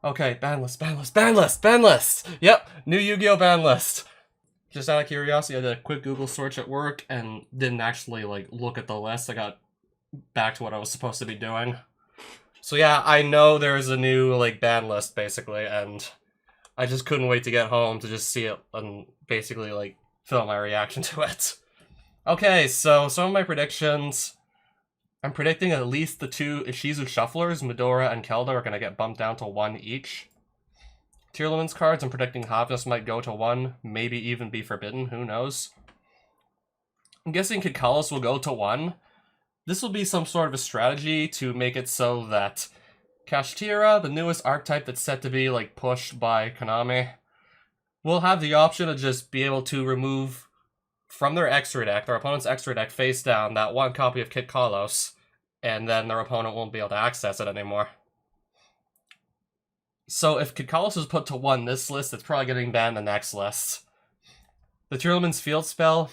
Okay, ban list. Yep, new Yu-Gi-Oh! Ban list. Just out of curiosity, I did a quick Google search at work and didn't actually, like, look at the list. I got back to what I was supposed to be doing. So yeah, I know there's a new, like, ban list, basically, and I just couldn't wait to get home to just see it and basically, like, film my reaction to it. Okay, so some of my predictions. I'm predicting at least the two Ishizu Shufflers, Medora and Kelda, are going to get bumped down to 1 each. Tier Limits cards, I'm predicting Havnus might go to 1, maybe even be forbidden, who knows. I'm guessing Kikalos will go to 1. This will be some sort of a strategy to make it so that Kashtira, the newest archetype that's set to be, like, pushed by Konami, will have the option to just be able to remove from their extra deck, their opponent's extra deck face down, that one copy of Kit Kalos, and then their opponent won't be able to access it anymore. So if Kit Kalos is put to 1 this list, it's probably getting banned the next list. The Tearlaman's Field Spell,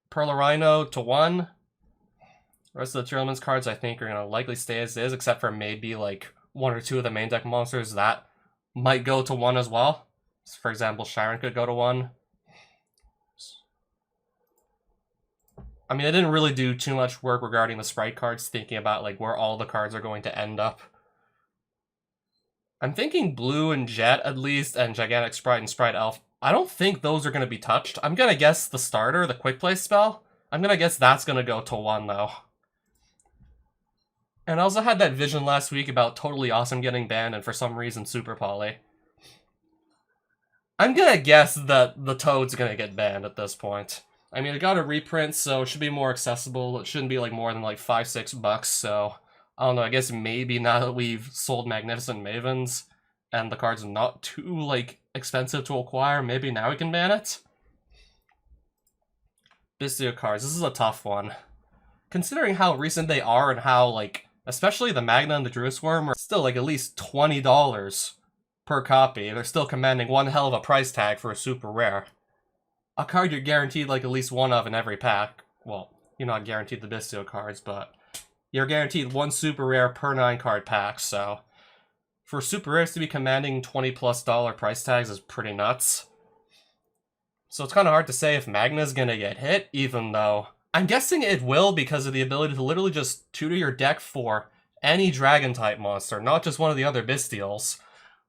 Pearl Rhino to 1. The rest of the Tearlaman's cards I think are going to likely stay as is, except for maybe like 1 or 2 of the main deck monsters that might go to 1 as well. For example, Sharon could go to 1. I mean, I didn't really do too much work regarding the sprite cards, thinking about like where all the cards are going to end up. I'm thinking Blue and Jet at least, and Gigantic Sprite and Sprite Elf. I don't think those are going to be touched. I'm going to guess the starter, the Quick Play spell. I'm going to guess that's going to go to 1 though. And I also had that vision last week about Totally Awesome getting banned and for some reason Super Poly. I'm going to guess that the Toad's going to get banned at this point. I mean, it got a reprint, so it should be more accessible. It shouldn't be like more than like $5-6, so I don't know, I guess maybe now that we've sold Magnificent Mavens and the card's not too like expensive to acquire, maybe now we can ban it. Bistio cards, this is a tough one. Considering how recent they are and how like, especially the Magna and the Druid Worm are still like at least $20 per copy. They're still commanding one hell of a price tag for a super rare. A card you're guaranteed like at least 1 of in every pack. Well, you're not guaranteed the Bistio cards, but you're guaranteed 1 super rare per 9 card pack, so for super rares to be commanding $20+ price tags is pretty nuts. So it's kind of hard to say if Magna's gonna get hit, even though I'm guessing it will because of the ability to literally just tutor your deck for any dragon type monster, not just one of the other Bistials,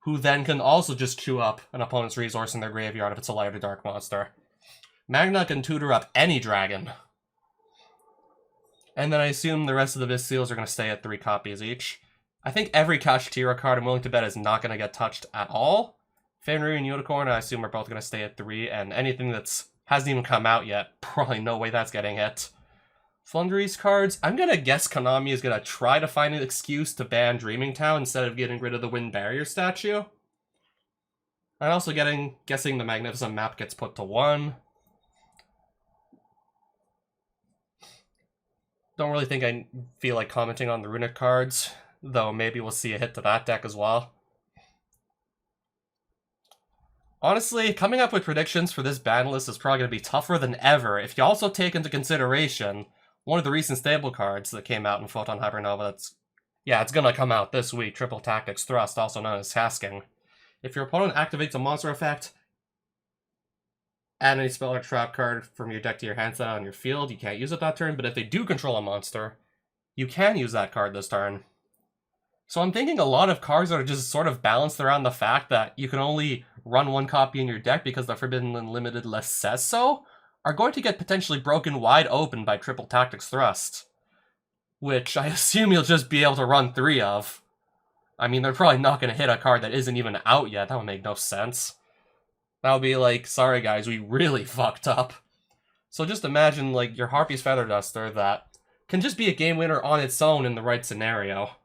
who then can also just chew up an opponent's resource in their graveyard if it's a light or dark monster. Magna can tutor up any dragon. And then I assume the rest of the Bistials are going to stay at 3 copies each. I think every Kashtira card I'm willing to bet is not going to get touched at all. Fenrir and Unicorn I assume are both going to stay at 3, and anything that's hasn't even come out yet, probably no way that's getting hit. Flundery's cards, I'm going to guess Konami is going to try to find an excuse to ban Dreaming Town instead of getting rid of the Wind Barrier statue. I'm also guessing the Magnificent Map gets put to 1. Don't really think I feel like commenting on the Runic cards, though maybe we'll see a hit to that deck as well. Honestly, coming up with predictions for this ban list is probably going to be tougher than ever if you also take into consideration one of the recent stable cards that came out in Photon Hypernova it's going to come out this week, Triple Tactics Thrust, also known as Tasking. If your opponent activates a monster effect, add any spell or trap card from your deck to your hand set on your field. You can't use it that turn, but if they do control a monster, you can use that card this turn. So I'm thinking a lot of cards that are just sort of balanced around the fact that you can only run 1 copy in your deck because the Forbidden and Limited list says so, are going to get potentially broken wide open by Triple Tactics Thrust, which I assume you'll just be able to run 3 of. I mean, they're probably not going to hit a card that isn't even out yet. That would make no sense. That would be like, sorry guys, we really fucked up. So just imagine like your Harpy's Feather Duster that can just be a game winner on its own in the right scenario.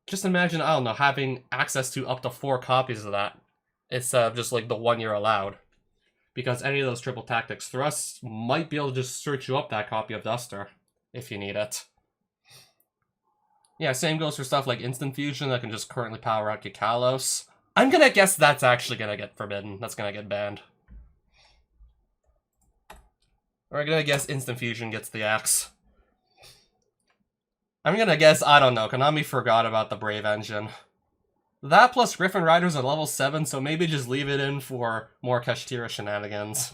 Just imagine, I don't know, having access to up to 4 copies of that instead of just like the 1 you're allowed. Because any of those Triple Tactics Thrusts might be able to just search you up that copy of Duster if you need it. Yeah, same goes for stuff like Instant Fusion that can just currently power out Kikalos. I'm gonna guess that's actually gonna get forbidden. That's gonna get banned. Or I'm gonna guess Instant Fusion gets the axe. I'm gonna guess, I don't know, Konami forgot about the Brave Engine. That plus Griffin Riders at level 7, so maybe just leave it in for more Kashtira shenanigans.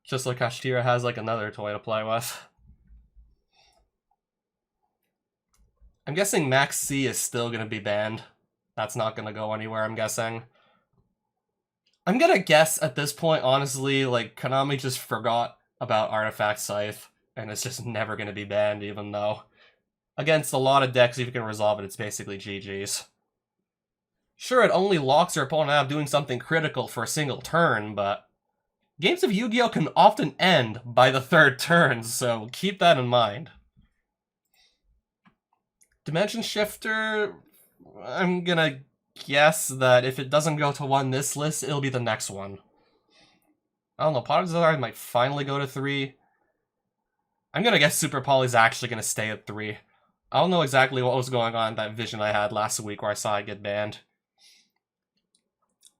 Just so Kashtira has like another toy to play with. I'm guessing Max C is still going to be banned. That's not going to go anywhere, I'm guessing. I'm going to guess at this point, honestly, like, Konami just forgot about Artifact Scythe, and it's just never going to be banned, even though against a lot of decks, if you can resolve it, it's basically GG's. Sure, it only locks your opponent out of doing something critical for a single turn, but games of Yu-Gi-Oh! Can often end by the 3rd turn, so keep that in mind. Dimension Shifter, I'm gonna guess that if it doesn't go to 1 this list, it'll be the next one. I don't know, Pot of Desire might finally go to 3. I'm gonna guess Super Poly's actually gonna stay at 3. I don't know exactly what was going on in that vision I had last week where I saw it get banned.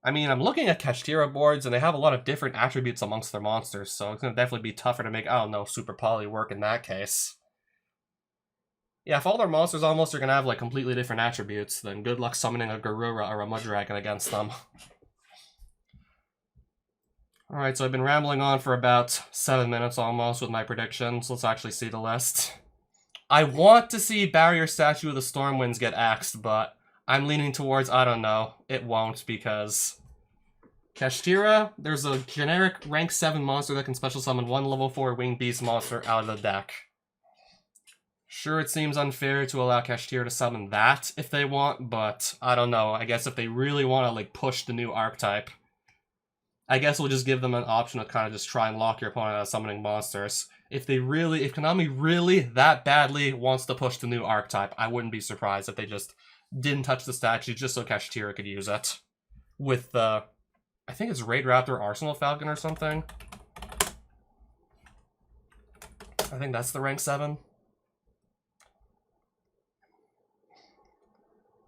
I mean, I'm looking at Kashtira boards, and they have a lot of different attributes amongst their monsters, so it's gonna definitely be tougher to make, I don't know, Super Poly work in that case. Yeah, if all their monsters almost are gonna have, like, completely different attributes, then good luck summoning a Garura or a Mudragon against them. Alright, so I've been rambling on for about 7 minutes almost with my predictions. Let's actually see the list. I want to see Barrier Statue of the Stormwinds get axed, but I'm leaning towards, I don't know, it won't, because Kashtira, there's a generic rank 7 monster that can special summon 1 level 4 winged beast monster out of the deck. Sure, it seems unfair to allow Kashtira to summon that if they want, but I don't know. I guess if they really want to, like, push the new archetype, I guess we'll just give them an option to kind of just try and lock your opponent out of summoning monsters. If Konami really that badly wants to push the new archetype, I wouldn't be surprised if they just didn't touch the statue just so Kashtira could use it. With the, I think it's Raid Raptor Arsenal Falcon or something. I think that's the rank 7.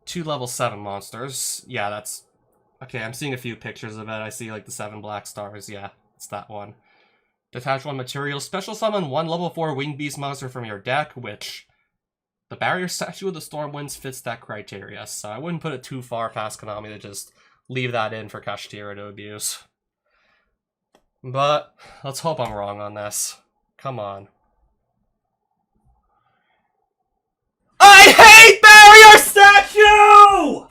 2 level 7 monsters. Yeah, that's... Okay, I'm seeing a few pictures of it. I see, like, the 7 black stars. Yeah, it's that one. Detach 1 material. Special summon 1 level 4 winged beast monster from your deck, which... The Barrier Statue of the Stormwinds fits that criteria, so I wouldn't put it too far past Konami to just leave that in for Kashtira to abuse. But, let's hope I'm wrong on this. Come on. I hate Barrier Statue!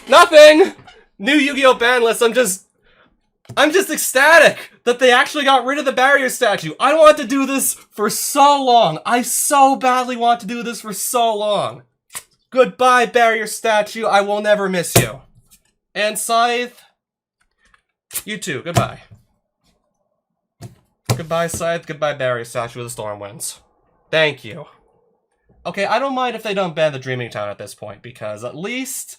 Nothing! New Yu-Gi-Oh! Banlist, I'm just ecstatic that they actually got rid of the Barrier Statue. I wanted to do this for so long. I so badly want to do this for so long. Goodbye, Barrier Statue. I will never miss you. And Scythe, you too. Goodbye. Goodbye, Scythe. Goodbye, Barrier Statue of the Stormwinds. Thank you. Okay, I don't mind if they don't ban the Dreaming Town at this point, because at least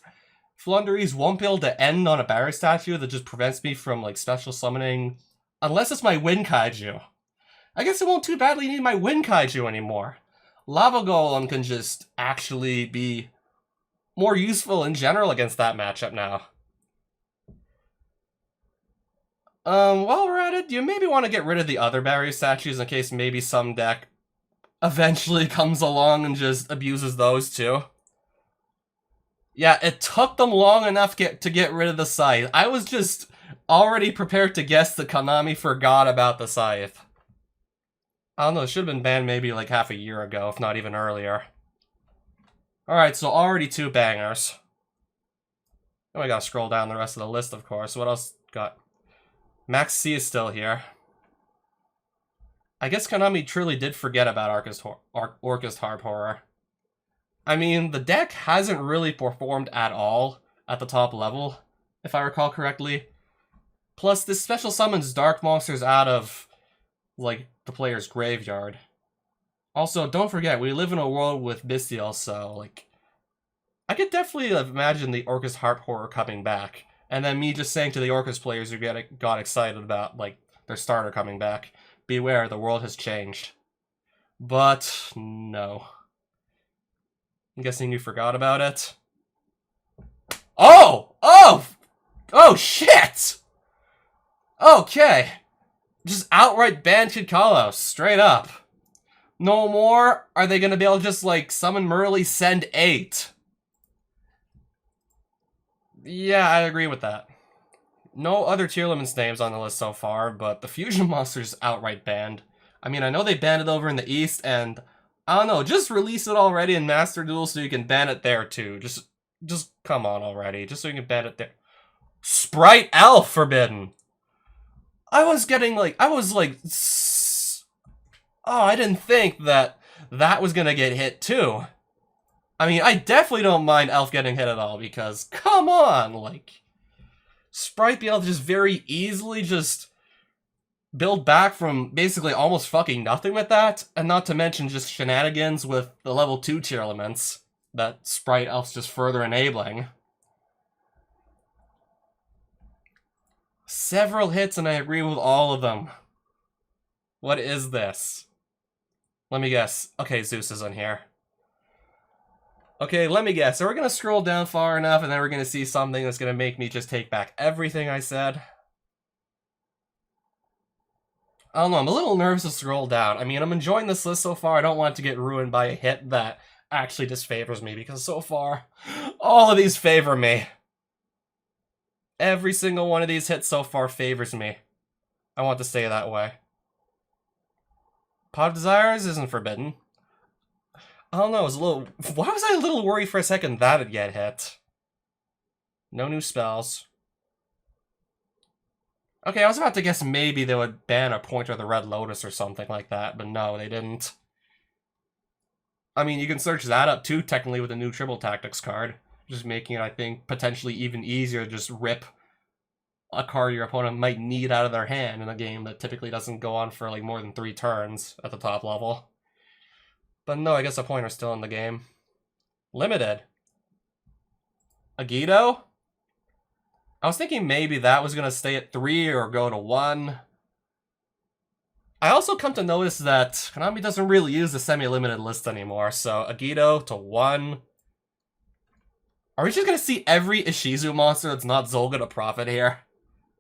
Flunderies won't be able to end on a Barrier Statue that just prevents me from, like, special summoning, unless it's my Wind Kaiju. I guess it won't too badly need my Wind Kaiju anymore. Lava Golem can just actually be more useful in general against that matchup now. While we're at it, do you maybe want to get rid of the other Barrier Statues in case maybe some deck eventually comes along and just abuses those too? Yeah, it took them long enough to get rid of the Scythe. I was just already prepared to guess that Konami forgot about the Scythe. I don't know, it should have been banned maybe like half a year ago, if not even earlier. Alright, so already 2 bangers. Oh, I gotta scroll down the rest of the list, of course. What else got? Max C is still here. I guess Konami truly did forget about Orcust Harp Horror. I mean, the deck hasn't really performed at all at the top level, if I recall correctly. Plus, this special summons dark monsters out of, like, the player's graveyard. Also, don't forget, we live in a world with Bystial, so, like, I could definitely imagine the Orcust Harp Horror coming back. And then me just saying to the Orcust players who got excited about, like, their starter coming back, beware, the world has changed. But, no. I'm guessing you forgot about it? Oh! Oh! Oh, shit! Okay. Just outright ban Kid Kalos, straight up. No more? Are they gonna be able to just, like, summon Merly, send 8? Yeah, I agree with that. No other tier limits names on the list so far, but the fusion monster's outright banned. I mean, I know they banned it over in the East, and I don't know, just release it already in Master Duel so you can ban it there too. Just come on already, just so you can ban it there. Sprite Elf forbidden! I was oh, I didn't think that that was gonna get hit too. I mean, I definitely don't mind Elf getting hit at all, because, come on, like, Sprite be able to just very easily just build back from basically almost fucking nothing with that, and not to mention just shenanigans with the level 2 tier elements that Sprite Elf's just further enabling. Several hits, and I agree with all of them. What is this? Let me guess. Okay, Zeus is in here. Okay, let me guess. So we're gonna scroll down far enough, and then we're gonna see something that's gonna make me just take back everything I said. I don't know, I'm a little nervous to scroll down. I mean, I'm enjoying this list so far. I don't want it to get ruined by a hit that actually disfavors me, because so far, all of these favor me. Every single one of these hits so far favors me. I want to stay that way. Pot of Desires isn't forbidden. I don't know, why was I a little worried for a second that it'd get hit? No new spells. Okay, I was about to guess maybe they would ban a Pointer of the Red Lotus or something like that, but no, they didn't. I mean, you can search that up too, technically, with the new Triple Tactics card. Just making it, I think, potentially even easier to just rip a card your opponent might need out of their hand in a game that typically doesn't go on for like more than 3 turns at the top level. But no, I guess a Pointer's still in the game. Limited. Agito? I was thinking maybe that was going to stay at 3 or go to 1. I also come to notice that Konami doesn't really use the semi-limited list anymore, so Agito to 1. Are we just going to see every Ishizu monster that's not Zolga to profit here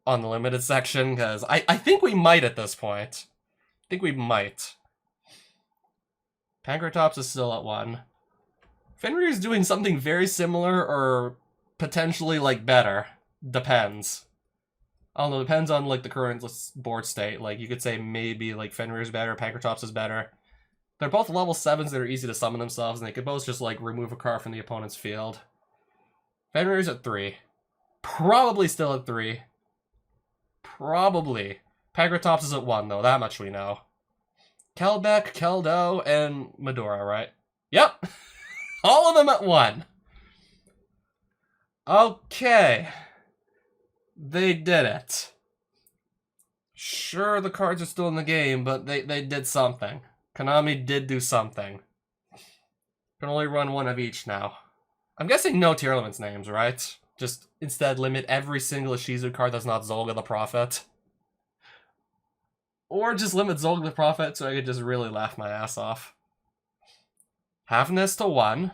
on the limited section? Because I think we might at this point. I think we might. Pankratops is still at 1. Fenrir's doing something very similar or potentially, like, better. Depends. I don't know, depends on, like, the current board state. Like, you could say maybe, like, Fenrir's better, Pankratops is better. They're both level 7s that are easy to summon themselves, and they could both just, like, remove a card from the opponent's field. Fenrir's at 3. Probably still at 3. Probably. Pankratops is at 1, though, that much we know. Kelbeck, Keldo, and Medora, right? Yep! All of them at 1. Okay. They did it. Sure, the cards are still in the game, but they did something. Konami did do something. Can only run 1 of each now. I'm guessing no tier limits names, right? Just instead limit every single Ishizu card that's not Zolga the Prophet. Or just limit Zolga the Prophet so I could just really laugh my ass off. Havness to 1.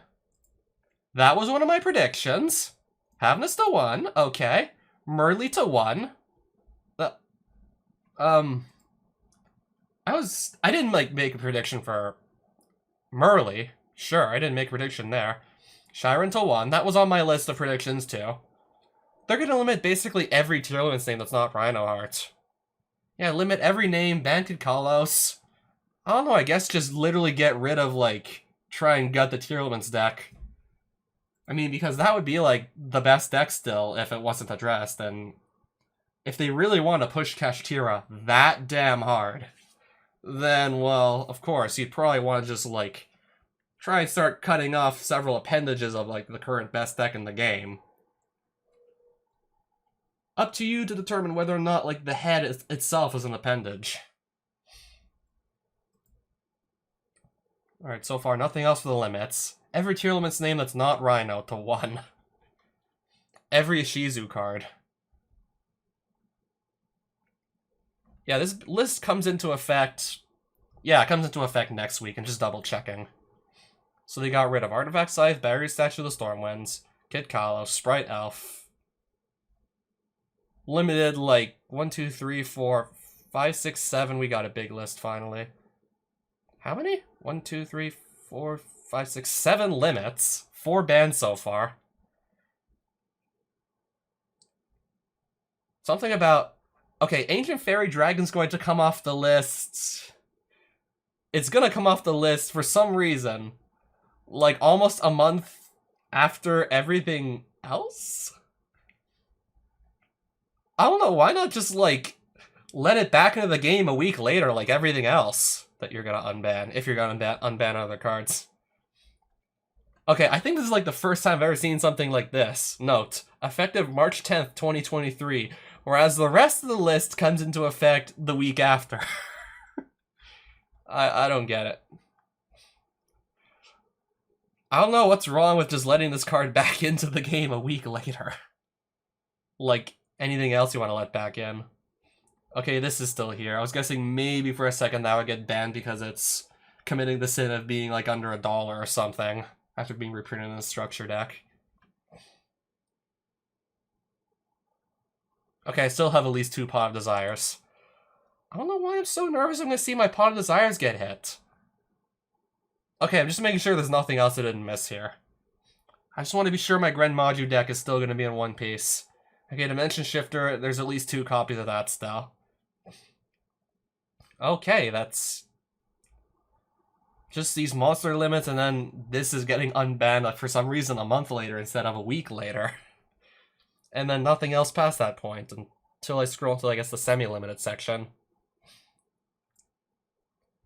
That was one of my predictions. Havness to 1, okay. Merly to 1. I didn't, like, make a prediction for Merly. Sure, I didn't make a prediction there. Shiren to 1. That was on my list of predictions, too. They're gonna limit basically every tier limits name that's not Rhino Heart. Yeah, limit every name, ban Kalos. I don't know, I guess just literally get rid of, like, try and gut the tier limits deck. I mean, because that would be, like, the best deck still if it wasn't addressed, and if they really want to push Kashtira that damn hard, then, well, of course, you'd probably want to just, like, try and start cutting off several appendages of, like, the current best deck in the game. Up to you to determine whether or not, like, the head itself is an appendage. Alright, so far, nothing else for the limits. Every tier limit's name that's not Rhino to 1. Every Ishizu card. Yeah, this list comes into effect... Yeah, it comes into effect next week, and just double checking. So they got rid of Artifact Scythe, Barrier Statue of the Stormwinds, Kid Kalos, Sprite Elf. Limited, like, 1, 2, 3, 4, 5, 6, 7. We got a big list, finally. How many? 1, 2, 3, 4, 5, 6, 7 limits. 4 bans so far. Something about... Okay, Ancient Fairy Dragon's going to come off the list. It's gonna come off the list for some reason. Like, almost a month after everything else? I don't know, why not just, like, let it back into the game a week later like everything else that you're gonna unban, if you're gonna unban other cards. Okay, I think this is like the first time I've ever seen something like this. Note, effective March 10th, 2023, whereas the rest of the list comes into effect the week after. I don't get it. I don't know what's wrong with just letting this card back into the game a week later. Like, anything else you want to let back in. Okay, this is still here. I was guessing maybe for a second that would get banned because it's committing the sin of being like under $1 or something after being reprinted in a structure deck. Okay, I still have at least 2 Pot of Desires. I don't know why I'm so nervous I'm gonna see my Pot of Desires get hit. Okay, I'm just making sure there's nothing else I didn't miss here. I just want to be sure my Gren Maju deck is still gonna be in one piece. Okay, Dimension Shifter, there's at least 2 copies of that still. Okay, that's... just these monster limits, and then this is getting unbanned like, for some reason a month later instead of a week later. And then nothing else past that point, until I scroll to, I guess, the semi-limited section.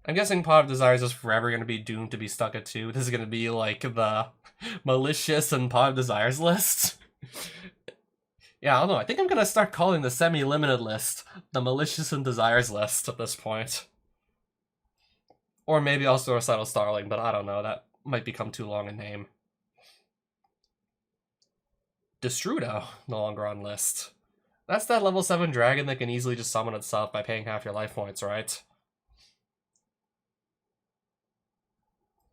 I'm guessing Pot of Desires is forever going to be doomed to be stuck at 2. This is going to be, like, the Malicious and Pot of Desires list. Yeah, I don't know. I think I'm going to start calling the semi-limited list the Malicious and Desires list at this point. Or maybe also Recital Starling, but I don't know. That might become too long a name. Destrudo, no longer on list. That's that level 7 dragon that can easily just summon itself by paying half your life points, right?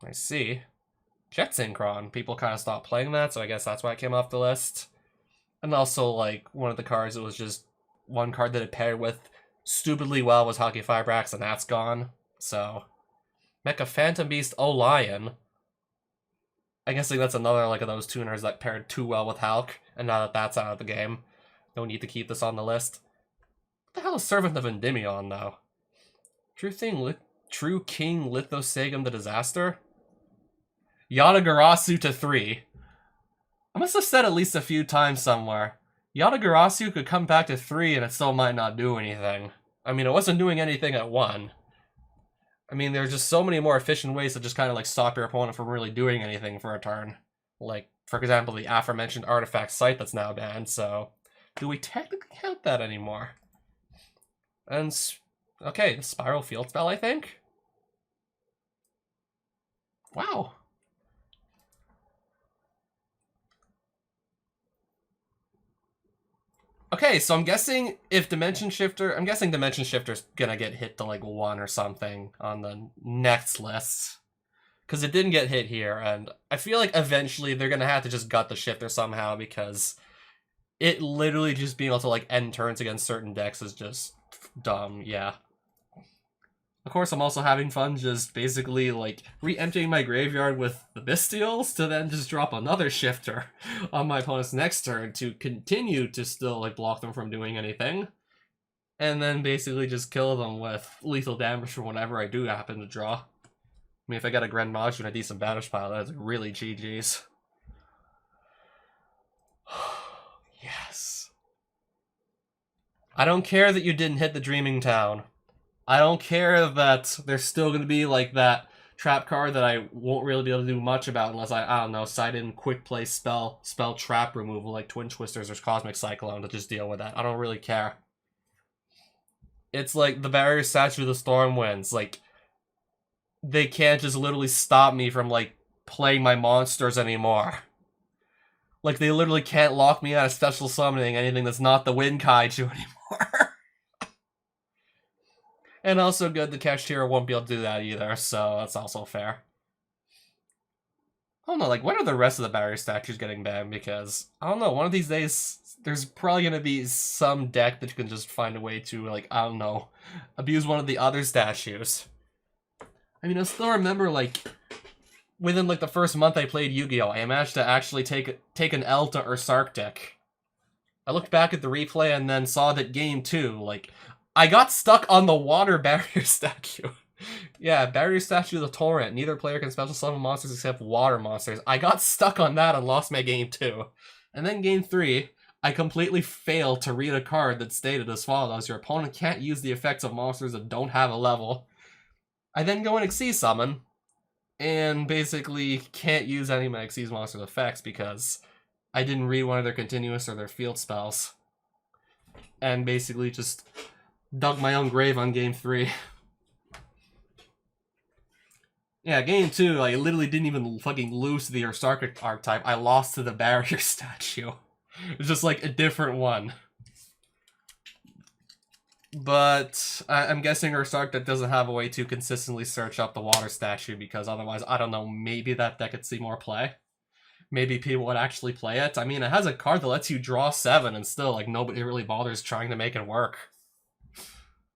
I see. Jet Synchron. People kind of stopped playing that, so I guess that's why it came off the list. And also, like, one of the cards that was just one card that it paired with stupidly well was Hockey Firebrax, and that's gone. So, Mecha Phantom Beast Lion. I guess like, that's another like of those tuners that paired too well with Hulk, and now that that's out of the game, no need to keep this on the list. What the hell is Servant of Endymion, though? True King Lithosegum the Disaster? Yatagarasu to 3. I must have said at least a few times somewhere. Yatagarasu could come back to 3 and it still might not do anything. I mean, it wasn't doing anything at 1. I mean, there's just so many more efficient ways to just kind of like stop your opponent from really doing anything for a turn. Like, for example, the aforementioned Artifact Sight that's now banned, so... do we technically count that anymore? And... okay, the Spiral Field Spell, I think? Wow. Okay, so I'm guessing if Dimension Shifter... I'm guessing Dimension Shifter's gonna get hit to, like, 1 or something on the next list. Because it didn't get hit here, and I feel like eventually they're gonna have to just gut the Shifter somehow, because it literally just being able to, like, end turns against certain decks is just dumb, yeah. Of course, I'm also having fun just basically, like, re-emptying my graveyard with the Bystials to then just drop another Shifter on my opponent's next turn to continue to still, like, block them from doing anything. And then basically just kill them with lethal damage from whatever I do happen to draw. I mean, if I got a Grand Maju and a decent Banish Pile, that's really GG's. Yes. I don't care that you didn't hit the Dreaming Town. I don't care that there's still going to be, like, that trap card that I won't really be able to do much about unless I don't know, side in quick play spell trap removal like Twin Twisters or Cosmic Cyclone to just deal with that. I don't really care. It's like the Barrier Statue of the Stormwinds. Like, they can't just literally stop me from, like, playing my monsters anymore. Like, they literally can't lock me out of special summoning anything that's not the Wind Kaiju anymore. And also good, the Kashtira won't be able to do that either, so that's also fair. I don't know, like, when are the rest of the barrier statues getting banned? Because, I don't know, one of these days, there's probably gonna be some deck that you can just find a way to, like, I don't know, abuse one of the other statues. I mean, I still remember, like, within, like, the first month I played Yu-Gi-Oh! I managed to actually take an L to Ursark deck. I looked back at the replay and then saw that game 2, like, I got stuck on the water barrier statue. Yeah, barrier statue of the torrent. Neither player can special summon monsters except water monsters. I got stuck on that and lost my game 2. And then game 3, I completely failed to read a card that stated as follows: your opponent can't use the effects of monsters that don't have a level. I then go and Xyz summon, and basically can't use any of my Xyz monsters' effects because I didn't read one of their continuous or their field spells. And basically just dug my own grave on game 3. Yeah, game 2, I literally didn't even fucking lose the Ursark archetype. I lost to the barrier statue. It's just like a different one. But I'm guessing Ursark that doesn't have a way to consistently search up the water statue, because otherwise, I don't know, maybe that deck could see more play. Maybe people would actually play it. I mean, it has a card that lets you draw 7 and still, like, nobody really bothers trying to make it work.